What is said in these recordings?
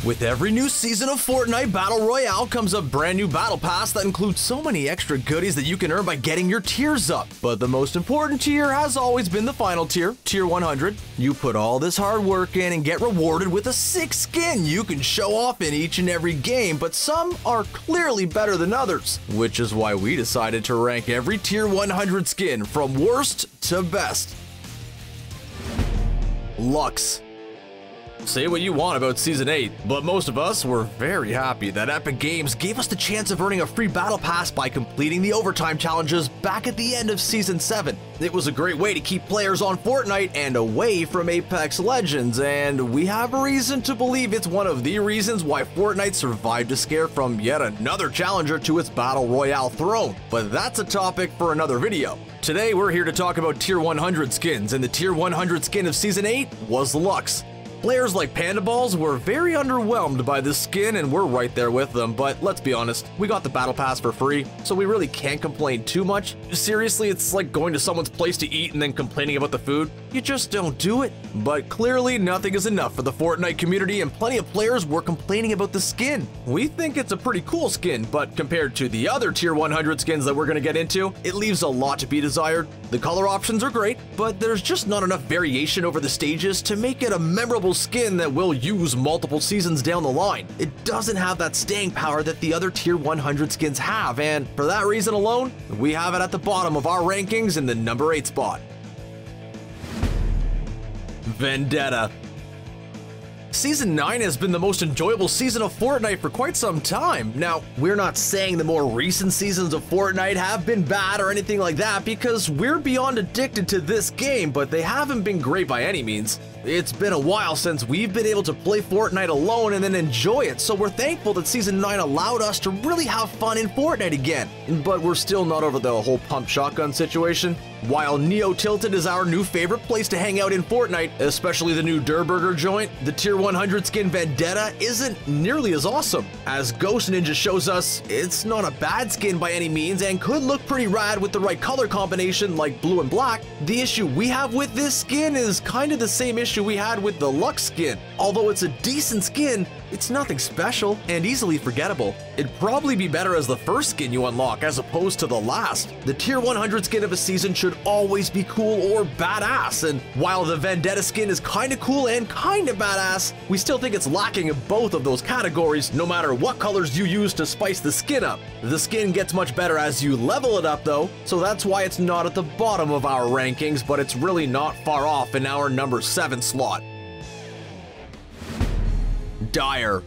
With every new season of Fortnite Battle Royale comes a brand new battle pass that includes so many extra goodies that you can earn by getting your tiers up. But the most important tier has always been the final tier, Tier 100. You put all this hard work in and get rewarded with a sick skin you can show off in each and every game, but some are clearly better than others, which is why we decided to rank every Tier 100 skin from worst to best. Luxe. Say what you want about Season 8, but most of us were very happy that Epic Games gave us the chance of earning a free battle pass by completing the overtime challenges back at the end of Season 7. It was a great way to keep players on Fortnite and away from Apex Legends, and we have a reason to believe it's one of the reasons why Fortnite survived a scare from yet another challenger to its Battle Royale throne, but that's a topic for another video. Today we're here to talk about Tier 100 skins, and the Tier 100 skin of Season 8 was Luxe. Players like Panda Balls were very underwhelmed by this skin, and we're right there with them, but let's be honest, we got the battle pass for free, so we really can't complain too much. Seriously, it's like going to someone's place to eat and then complaining about the food. You just don't do it. But clearly nothing is enough for the Fortnite community, and plenty of players were complaining about the skin. We think it's a pretty cool skin, but compared to the other Tier 100 skins that we're going to get into, it leaves a lot to be desired. The color options are great, but there's just not enough variation over the stages to make it a memorable skin that we'll use multiple seasons down the line. It doesn't have that staying power that the other Tier 100 skins have, and for that reason alone, we have it at the bottom of our rankings in the number 8 spot. Vendetta. Season 9 has been the most enjoyable season of Fortnite for quite some time. Now, we're not saying the more recent seasons of Fortnite have been bad or anything like that, because we're beyond addicted to this game, but they haven't been great by any means. It's been a while since we've been able to play Fortnite alone and then enjoy it, so we're thankful that Season 9 allowed us to really have fun in Fortnite again. But we're still not over the whole pump shotgun situation. While Neo Tilted is our new favorite place to hang out in Fortnite, especially the new Durr Burger joint, the Tier 100 skin Vendetta isn't nearly as awesome. As Ghost Ninja shows us, it's not a bad skin by any means and could look pretty rad with the right color combination like blue and black. The issue we have with this skin is kind of the same issue we had with the Luxe skin. Although it's a decent skin, it's nothing special and easily forgettable. It'd probably be better as the first skin you unlock as opposed to the last. The Tier 100 skin of a season should always be cool or badass, and while the Vendetta skin is kinda cool and kinda badass, we still think it's lacking in both of those categories no matter what colors you use to spice the skin up. The skin gets much better as you level it up though, so that's why it's not at the bottom of our rankings, but it's really not far off in our number 7 slot. THOR.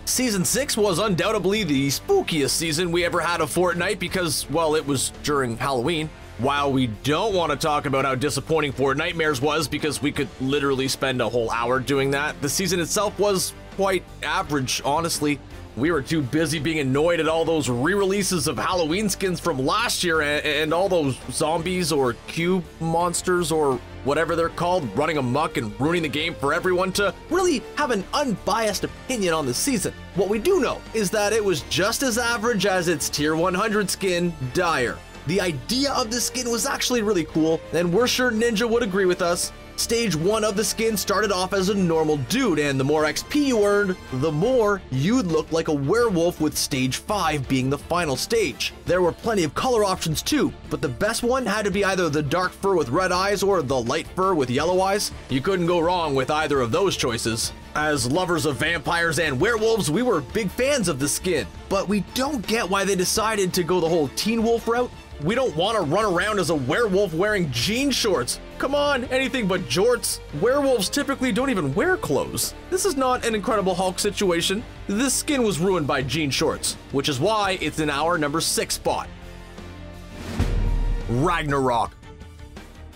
Season 6 was undoubtedly the spookiest season we ever had of Fortnite because, well, it was during Halloween. While we don't want to talk about how disappointing Fortnitemares was because we could literally spend a whole hour doing that, the season itself was quite average, honestly. We were too busy being annoyed at all those re-releases of Halloween skins from last year and all those zombies or cube monsters or whatever they're called running amok and ruining the game for everyone to really have an unbiased opinion on the season. What we do know is that it was just as average as its Tier 100 skin, THOR. The idea of this skin was actually really cool, and we're sure Ninja would agree with us. Stage 1 of the skin started off as a normal dude, and the more XP you earned, the more you'd look like a werewolf, with Stage 5 being the final stage. There were plenty of color options too, but the best one had to be either the dark fur with red eyes or the light fur with yellow eyes. You couldn't go wrong with either of those choices. As lovers of vampires and werewolves, we were big fans of the skin, but we don't get why they decided to go the whole Teen Wolf route. We don't want to run around as a werewolf wearing jean shorts. Come on, anything but jorts. Werewolves typically don't even wear clothes. This is not an Incredible Hulk situation. This skin was ruined by jean shorts, which is why it's in our number 6 spot. Ragnarok.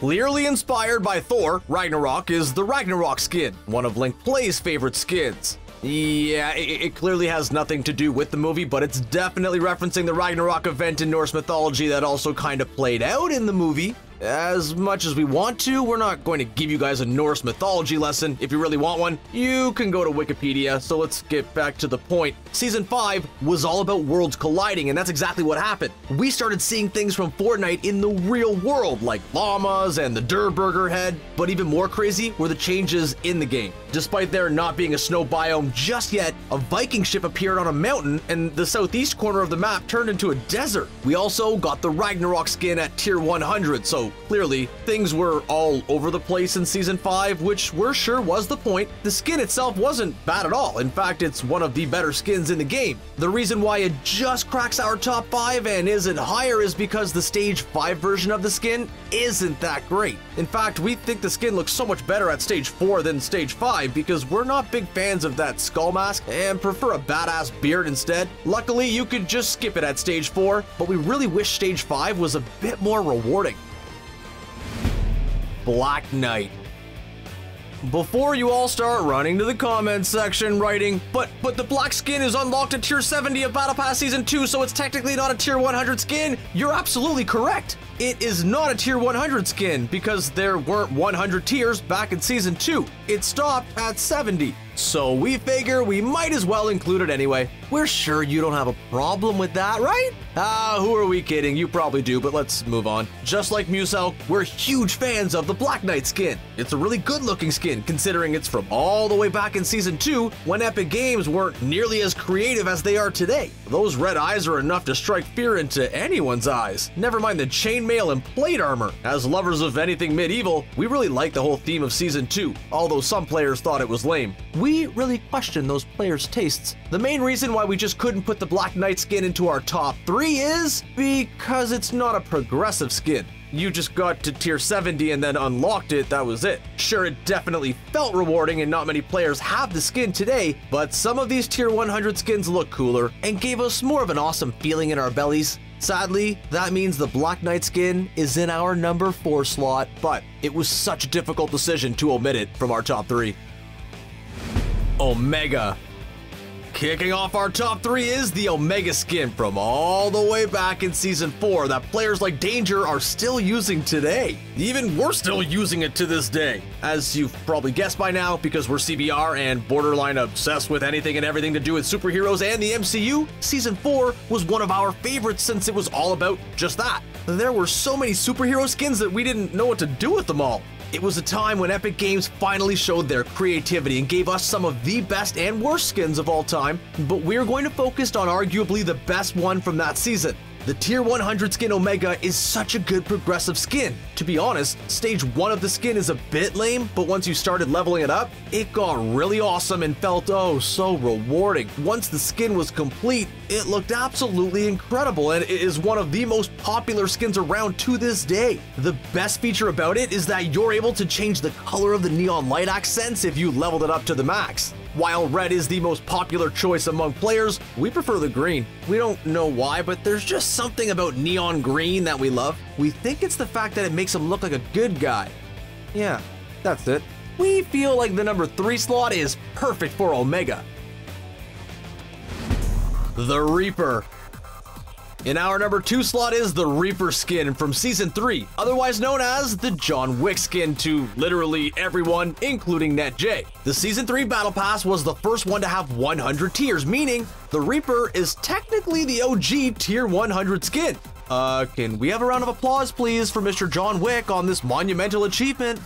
Clearly inspired by Thor, Ragnarok is the Ragnarok skin, one of Link Play's favorite skins. Yeah, it clearly has nothing to do with the movie, but it's definitely referencing the Ragnarok event in Norse mythology that also kind of played out in the movie. As much as we want to, we're not going to give you guys a Norse mythology lesson. If you really want one, you can go to Wikipedia. So let's get back to the point. Season 5 was all about worlds colliding, and that's exactly what happened. We started seeing things from Fortnite in the real world, like llamas and the Der Burger head, but even more crazy were the changes in the game. Despite there not being a snow biome just yet, a Viking ship appeared on a mountain, and the southeast corner of the map turned into a desert. We also got the Ragnarok skin at tier 100, so clearly things were all over the place in Season 5, which we're sure was the point. The skin itself wasn't bad at all. In fact, it's one of the better skins in the game. The reason why it just cracks our top 5 and isn't higher is because the Stage 5 version of the skin isn't that great. In fact, we think the skin looks so much better at Stage 4 than Stage 5 because we're not big fans of that skull mask and prefer a badass beard instead. Luckily, you could just skip it at Stage 4, but we really wish Stage 5 was a bit more rewarding. Black Knight. Before you all start running to the comments section writing, but the black skin is unlocked at tier 70 of Battle Pass Season 2, so it's technically not a tier 100 skin, you're absolutely correct. It is not a tier 100 skin because there weren't 100 tiers back in Season 2. It stopped at 70. So we figure we might as well include it anyway. We're sure you don't have a problem with that, right? Who are we kidding? You probably do, but let's move on. Just like Musel, we're huge fans of the Black Knight skin. It's a really good looking skin considering it's from all the way back in Season 2 when Epic Games weren't nearly as creative as they are today. Those red eyes are enough to strike fear into anyone's eyes. Never mind the chainmail and plate armor. As lovers of anything medieval, we really like the whole theme of Season 2, although some players thought it was lame. We really question those players' tastes. The main reason why we just couldn't put the Black Knight skin into our top 3 is because it's not a progressive skin. You just got to tier 70 and then unlocked it, that was it. Sure, it definitely felt rewarding and not many players have the skin today, but some of these tier 100 skins look cooler and gave us more of an awesome feeling in our bellies. Sadly, that means the Black Knight skin is in our number 4 slot, but it was such a difficult decision to omit it from our top 3. Omega. Kicking off our top 3 is the Omega skin from all the way back in Season 4 that players like Danger are still using today. Even we're still using it to this day. As you've probably guessed by now, because we're CBR and borderline obsessed with anything and everything to do with superheroes and the MCU, Season 4 was one of our favorites since it was all about just that. There were so many superhero skins that we didn't know what to do with them all. It was a time when Epic Games finally showed their creativity and gave us some of the best and worst skins of all time, but we're going to focus on arguably the best one from that season. The tier 100 skin Omega is such a good progressive skin. To be honest, stage 1 of the skin is a bit lame, but once you started leveling it up, it got really awesome and felt oh so rewarding. Once the skin was complete, it looked absolutely incredible and it is one of the most popular skins around to this day. The best feature about it is that you're able to change the color of the neon light accents if you leveled it up to the max. While red is the most popular choice among players, we prefer the green. We don't know why, but there's just something about neon green that we love. We think it's the fact that it makes him look like a good guy. Yeah, that's it. We feel like the number 3 slot is perfect for Omega. The Reaper. In our number 2 slot is the Reaper skin from Season 3, otherwise known as the John Wick skin to literally everyone, including NetJ. The Season 3 Battle Pass was the first one to have 100 tiers, meaning the Reaper is technically the OG tier 100 skin. Can we have a round of applause, please, for Mr. John Wick on this monumental achievement?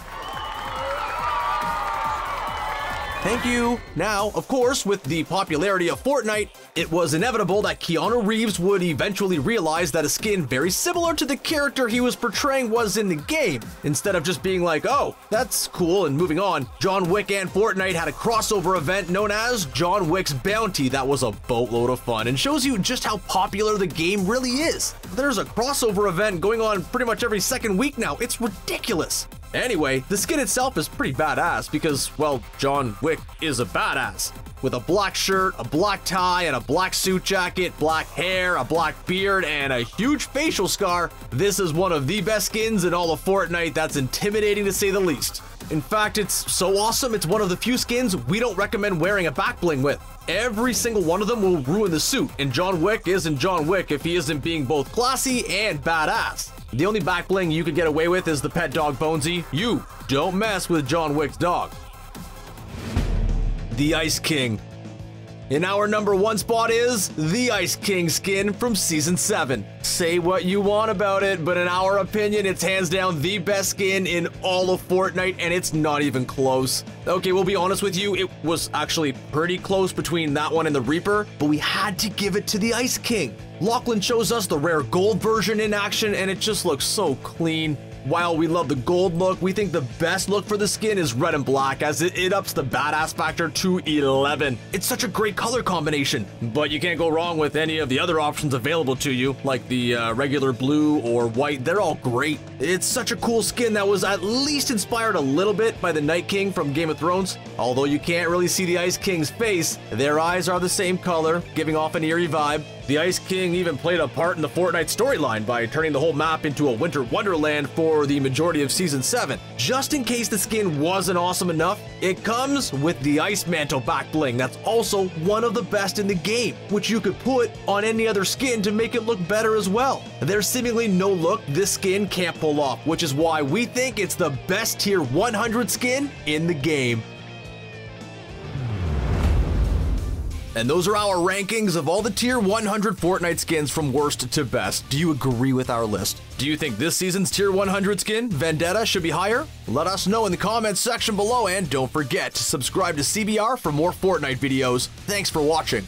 Thank you. Now, of course, with the popularity of Fortnite, it was inevitable that Keanu Reeves would eventually realize that a skin very similar to the character he was portraying was in the game. Instead of just being like, oh, that's cool and moving on, John Wick and Fortnite had a crossover event known as John Wick's Bounty that was a boatload of fun and shows you just how popular the game really is. There's a crossover event going on pretty much every second week now. It's ridiculous. Anyway, the skin itself is pretty badass because, well, John Wick is a badass. With a black shirt, a black tie, and a black suit jacket, black hair, a black beard, and a huge facial scar, this is one of the best skins in all of Fortnite that's intimidating to say the least. In fact, it's so awesome, it's one of the few skins we don't recommend wearing a back bling with. Every single one of them will ruin the suit, and John Wick isn't John Wick if he isn't being both classy and badass. The only back bling you could get away with is the pet dog Bonesy. You don't mess with John Wick's dog. The Ice King. In our number 1 spot is the Ice King skin from Season 7. Say what you want about it, but in our opinion, it's hands down the best skin in all of Fortnite, and it's not even close. Okay, we'll be honest with you, it was actually pretty close between that one and the Reaper, but we had to give it to the Ice King. Lachlan shows us the rare gold version in action, and it just looks so clean. While we love the gold look, we think the best look for the skin is red and black, as it ups the badass factor to 11. It's such a great color combination, but you can't go wrong with any of the other options available to you, like the regular blue or white. They're all great. It's such a cool skin that was at least inspired a little bit by the Night King from Game of Thrones. Although you can't really see the Ice King's face, their eyes are the same color, giving off an eerie vibe. The Ice King even played a part in the Fortnite storyline by turning the whole map into a winter wonderland for the majority of Season 7. Just in case the skin wasn't awesome enough, it comes with the Ice Mantle back bling that's also one of the best in the game, which you could put on any other skin to make it look better as well. There's seemingly no look this skin can't pull off, which is why we think it's the best tier 100 skin in the game. And those are our rankings of all the tier 100 Fortnite skins from worst to best. Do you agree with our list? Do you think this season's tier 100 skin, Vendetta, should be higher? Let us know in the comments section below, and don't forget to subscribe to CBR for more Fortnite videos. Thanks for watching.